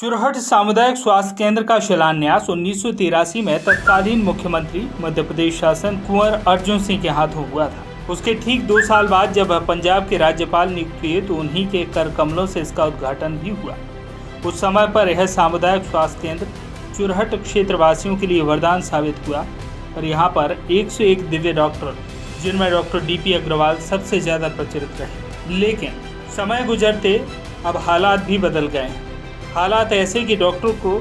चुरहट सामुदायिक स्वास्थ्य केंद्र का शिलान्यास 1983 में तत्कालीन मुख्यमंत्री मध्य प्रदेश शासन कुंवर अर्जुन सिंह के हाथों हुआ था। उसके ठीक 2 साल बाद जब पंजाब के राज्यपाल नियुक्त हुए तो उन्हीं के कर कमलों से इसका उद्घाटन भी हुआ। उस समय पर यह सामुदायिक स्वास्थ्य केंद्र चुरहट क्षेत्रवासियों के लिए वरदान साबित हुआ और यहाँ पर 101 दिव्य डॉक्टर, जिनमें डॉक्टर DP अग्रवाल सबसे ज़्यादा प्रचलित रहे। लेकिन समय गुजरते अब हालात भी बदल गए हैं। हालात ऐसे कि डॉक्टर को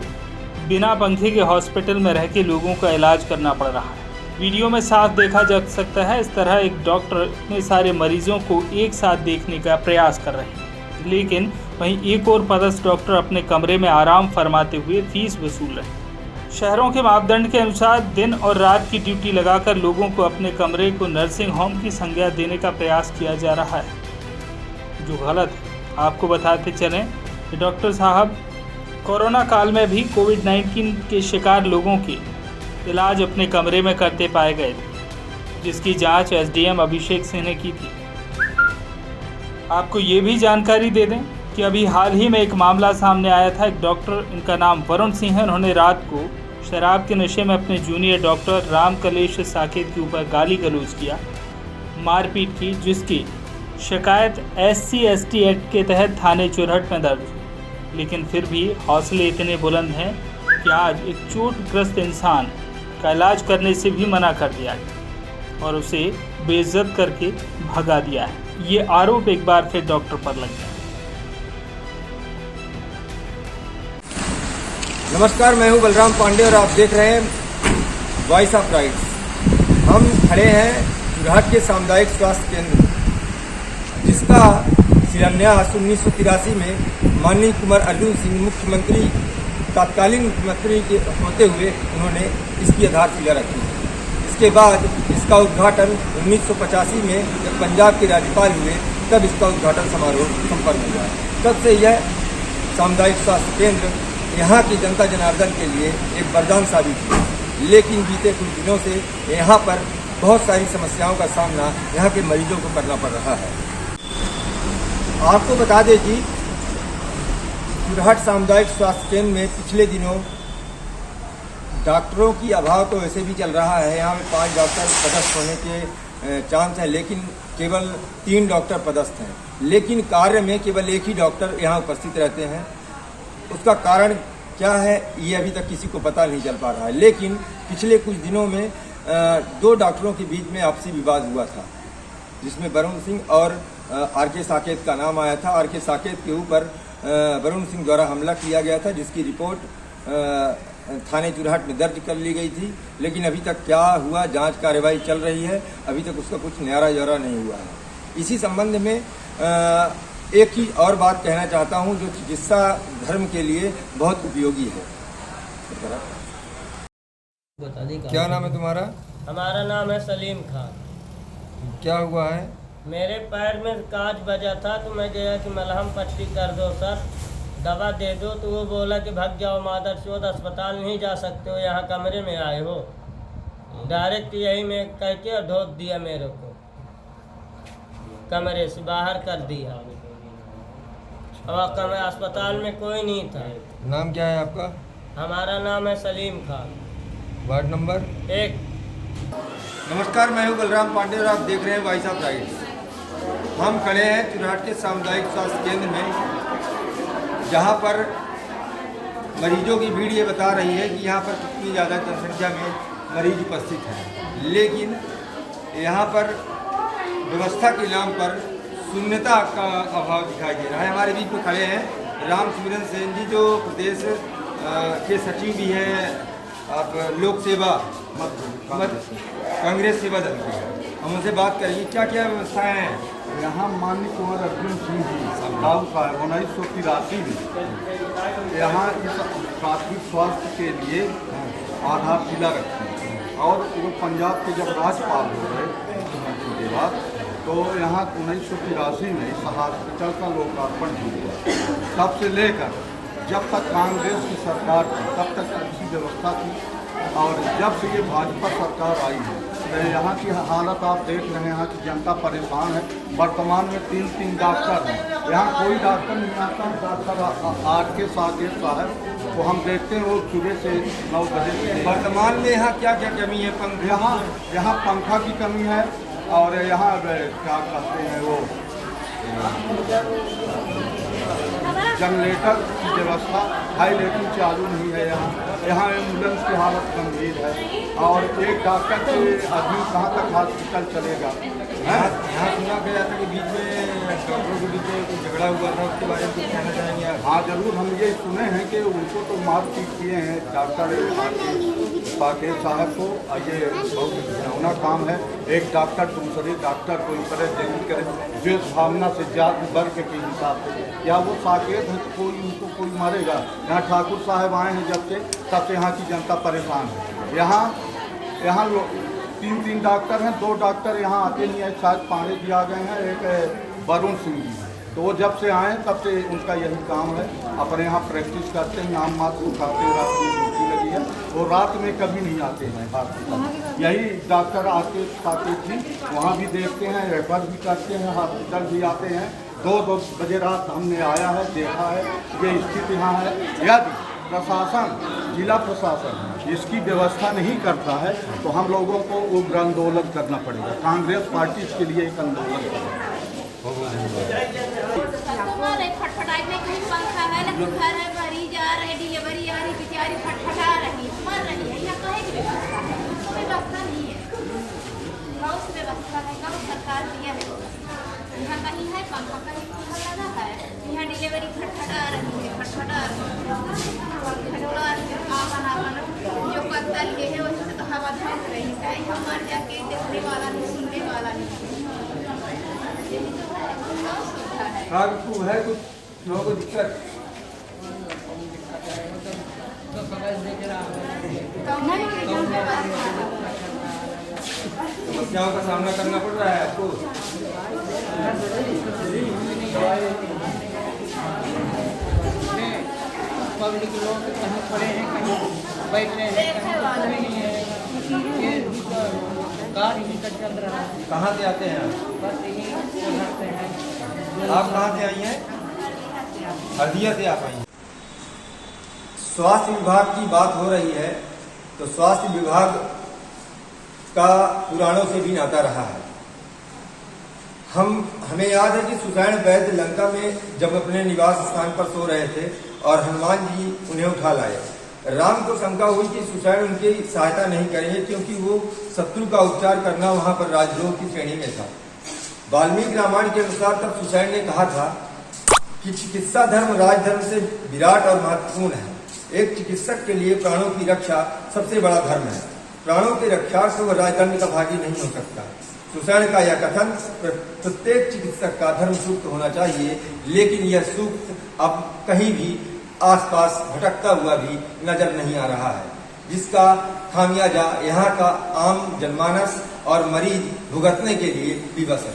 बिना पंखे के हॉस्पिटल में रह के लोगों का इलाज करना पड़ रहा है। वीडियो में साफ देखा जा सकता है इस तरह एक डॉक्टर इतने सारे मरीजों को एक साथ देखने का प्रयास कर रहे हैं, लेकिन वहीं एक और पदस्थ डॉक्टर अपने कमरे में आराम फरमाते हुए फीस वसूल रहे हैं। शहरों के मापदंड के अनुसार दिन और रात की ड्यूटी लगाकर लोगों को अपने कमरे को नर्सिंग होम की संज्ञा देने का प्रयास किया जा रहा है, जो गलत है। आपको बताते चलें कि डॉक्टर साहब कोरोना काल में भी कोविड-19 के शिकार लोगों के इलाज अपने कमरे में करते पाए गए थे, जिसकी जांच SDM अभिषेक सिंह ने की थी। आपको ये भी जानकारी दे दें कि अभी हाल ही में एक मामला सामने आया था। एक डॉक्टर, इनका नाम वरुण सिंह है, उन्होंने रात को शराब के नशे में अपने जूनियर डॉक्टर राम कलेश साकेत के ऊपर गाली गलौज किया, मारपीट की, जिसकी शिकायत SC/ST एक्ट के तहत थाने चुरहट में दर्ज हुई। लेकिन फिर भी हौसले इतने बुलंद हैं कि आज एक चोटग्रस्त इंसान का इलाज करने से भी मना कर दिया गया और उसे बेइज्जत करके भगा दिया है। ये आरोप एक बार फिर डॉक्टर पर लग गया। नमस्कार, मैं हूं बलराम पांडे और आप देख रहे हैं वॉइस ऑफ राइट्स। हम खड़े हैं चुरहट के सामुदायिक स्वास्थ्य केंद्र, जिसका शिलान्यास 1983 में माननीय कुंवर अर्जुन सिंह मुख्यमंत्री, तत्कालीन मुख्यमंत्री के होते हुए उन्होंने इसकी आधारशिला रखी। इसके बाद इसका उद्घाटन 1985 में जब पंजाब के राज्यपाल हुए तब इसका उद्घाटन समारोह संपन्न हुआ। तब से यह सामुदायिक स्वास्थ्य केंद्र यहाँ की जनता जनार्दन के लिए एक वरदान साबित हुआ। लेकिन बीते कुछ दिनों से यहाँ पर बहुत सारी समस्याओं का सामना यहाँ के मरीजों को करना पड़ रहा है। आपको बता दें कि चुरहट सामुदायिक स्वास्थ्य केंद्र में पिछले दिनों डॉक्टरों की अभाव तो वैसे भी चल रहा है। यहाँ में 5 डॉक्टर पदस्थ होने के चांस है, लेकिन केवल 3 डॉक्टर पदस्थ हैं। लेकिन कार्य में केवल एक ही डॉक्टर यहाँ उपस्थित रहते हैं। उसका कारण क्या है ये अभी तक किसी को पता नहीं चल पा रहा है। लेकिन पिछले कुछ दिनों में 2 डॉक्टरों के बीच में आपसी विवाद हुआ था, जिसमें वरुण सिंह और RK साकेत का नाम आया था। RK साकेत के ऊपर वरुण सिंह द्वारा हमला किया गया था, जिसकी रिपोर्ट थाने चुरहट में दर्ज कर ली गई थी। लेकिन अभी तक क्या हुआ, जांच कार्रवाई चल रही है, अभी तक उसका कुछ न्यारा जोरा नहीं हुआ है। इसी संबंध में एक ही और बात कहना चाहता हूं, जो चिकित्सा धर्म के लिए बहुत उपयोगी है। क्या नाम है तुम्हारा? हमारा नाम है सलीम खान। क्या हुआ है? मेरे पैर में कांच बजा था तो मैं गया कि मलहम पट्टी कर दो सर, दवा दे दो, तो वो बोला कि भाग जाओ मादर चोद, अस्पताल नहीं जा सकते हो, यहाँ कमरे में आए हो। डायरेक्ट यही में कह के ढोक दिया, मेरे को कमरे से बाहर कर दिया। और अस्पताल में कोई नहीं था। नाम क्या है आपका? हमारा नाम है सलीम खान, वार्ड नंबर 1। नमस्कार, मैं हूं बलराम पांडे और आप देख रहे हैं वॉइस ऑफ राइट्स। हम खड़े हैं चुरहट के सामुदायिक स्वास्थ्य केंद्र में, जहां पर मरीजों की भीड़ ये बता रही है कि यहाँ पर कितनी ज़्यादा जनसंख्या में मरीज उपस्थित हैं। लेकिन यहाँ पर व्यवस्था के नाम पर शून्यता का अभाव दिखाई दे रहा है। हमारे बीच में खड़े हैं राम सिमरन सेन जी, जो प्रदेश के सचिव भी हैं, आप लोक सेवा कांग्रेस सेवा दल के। हम उनसे बात करेंगे क्या क्या व्यवस्थाएं हैं यहाँ। माननीय कुंवर अर्जुन सिंह जी साहब 1983 में यहाँ इस प्राथमिक स्वास्थ्य के लिए आधारशिला रखी और वो पंजाब के जब राज्यपाल हो गए के बाद, तो यहाँ 1983 में इस हॉस्पिटल का लोकार्पण हुआ। तब से लेकर जब तक कांग्रेस की सरकार थी तब तक अच्छी व्यवस्था थी, और जब से ये भाजपा सरकार आई है तो यहाँ की हालत आप देख रहे हैं, यहाँ की जनता परेशान है। वर्तमान में 3 डॉक्टर हैं, यहाँ कोई डॉक्टर नहीं आता है। डॉक्टर आर के साकेत साहब को हम देखते हैं, वो सुबह से 9 बजे से। वर्तमान में यहाँ क्या क्या कमी है? यहाँ पंखा की कमी है, और यहाँ क्या कहते हैं वो जनरेटर की व्यवस्था है, लेकिन चालू नहीं है। यहाँ एम्बुलेंस की हालत गंभीर है, और एक डॉक्टर से आदमी कहाँ तक हॉस्पिटल चलेगा। यहाँ सुना गया था कि बीच में डॉक्टरों के बीच में कुछ झगड़ा हुआ था, उसके बारे में कुछ कहना चाहेंगे आप? हाँ जरूर, हम ये सुने हैं कि उनको तो मारपीट किए हैं डॉक्टर साकेत साहब को। ये बहुत घिनौना काम है, एक डॉक्टर दूसरे डॉक्टर को इस तरह जलील करे, जो भावना से जात वर्ग के हिसाब से। या वो साकेत है तो कोई उनको कोई मारेगा? यहाँ ठाकुर साहब आए हैं जब से, तब से यहाँ की जनता परेशान है। यहाँ 3 डॉक्टर हैं, 2 डॉक्टर यहाँ आते नहीं है, शायद पांडे जी आ गए हैं, एक वरुण सिंह जी। तो वो जब से आए तब से उनका यही काम है, अपने यहाँ प्रैक्टिस करते हैं, नाम मात्र उठाते हैं। रात में ड्यूटी लगी है, वो रात में कभी नहीं आते हैं हॉस्पिटल। यही डॉक्टर आके साकेत जी वहाँ भी देखते हैं, रेफर भी करते हैं, हॉस्पिटल भी आते हैं। 2 बजे रात हमने आया है, देखा है ये स्थिति यहाँ है। यदि प्रशासन, जिला प्रशासन इसकी व्यवस्था नहीं करता है तो हम लोगों को उग्र आंदोलन करना पड़ेगा। कांग्रेस पार्टी इसके लिए एक आंदोलन करेगी। फटफटाई में कहीं पंखा है ना, घर है, मरीज आ रहे, डिलीवरी आ रही, बेचारी फटफटा रही, मर रही है। यहाँ कहे की व्यवस्था है? व्यवस्था नहीं है, गाँव से व्यवस्था है, गाँव सरकार दिया है। यहाँ कहीं है पंखा, कहीं कूलर लगा है, यहाँ डिलीवरी फटफटा रही है, फटफटा जो पत्ता लिए है वैसे से तो हवा धोक रही है। यहाँ मर जाके देखने वाला नहीं, सुनने वाला नहीं। है कुछ लोगों को दिक्कत? समस्याओं का सामना करना पड़ रहा है आपको? पब्लिक लोग कहीं पड़े हैं, कहीं बैठे हैं, कहीं नहीं है। ये कार ही का चल रहा है। कहाँ से आते हैं आप? बस यही करते हैं। आप कहाँ से आई हैं? हल्दिया से आप आई हैं। स्वास्थ्य विभाग की बात हो रही है तो स्वास्थ्य विभाग का पुराणों से भी नाता रहा है। हमें याद है कि सुसैन वैद्य लंका में जब अपने निवास स्थान पर सो रहे थे और हनुमान जी उन्हें उठा लाए। राम को शंका हुई कि सुसैन उनकी सहायता नहीं करेंगे, क्योंकि वो शत्रु का उपचार करना वहां पर राजद्रोह की श्रेणी में था। वाल्मीकि रामायण के अनुसार तब सुसैन ने कहा था कि चिकित्सा धर्म राजधर्म से विराट और महत्वपूर्ण है। एक चिकित्सक के लिए प्राणों की रक्षा सबसे बड़ा धर्म है। प्राणों की रक्षा से वह राजधर्म का भागी नहीं हो सकता। सुसैन का यह कथन प्रत्येक चिकित्सक का धर्म सूक्त होना चाहिए, लेकिन यह सूक्त अब कहीं भी आसपास भटकता हुआ भी नजर नहीं आ रहा है, जिसका खामियाजा यहाँ का आम जनमानस और मरीज भुगतने के लिए विवश है।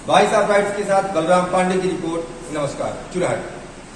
भाई साहब राइट्स के साथ बलराम पांडे की रिपोर्ट। नमस्कार। चुरहट।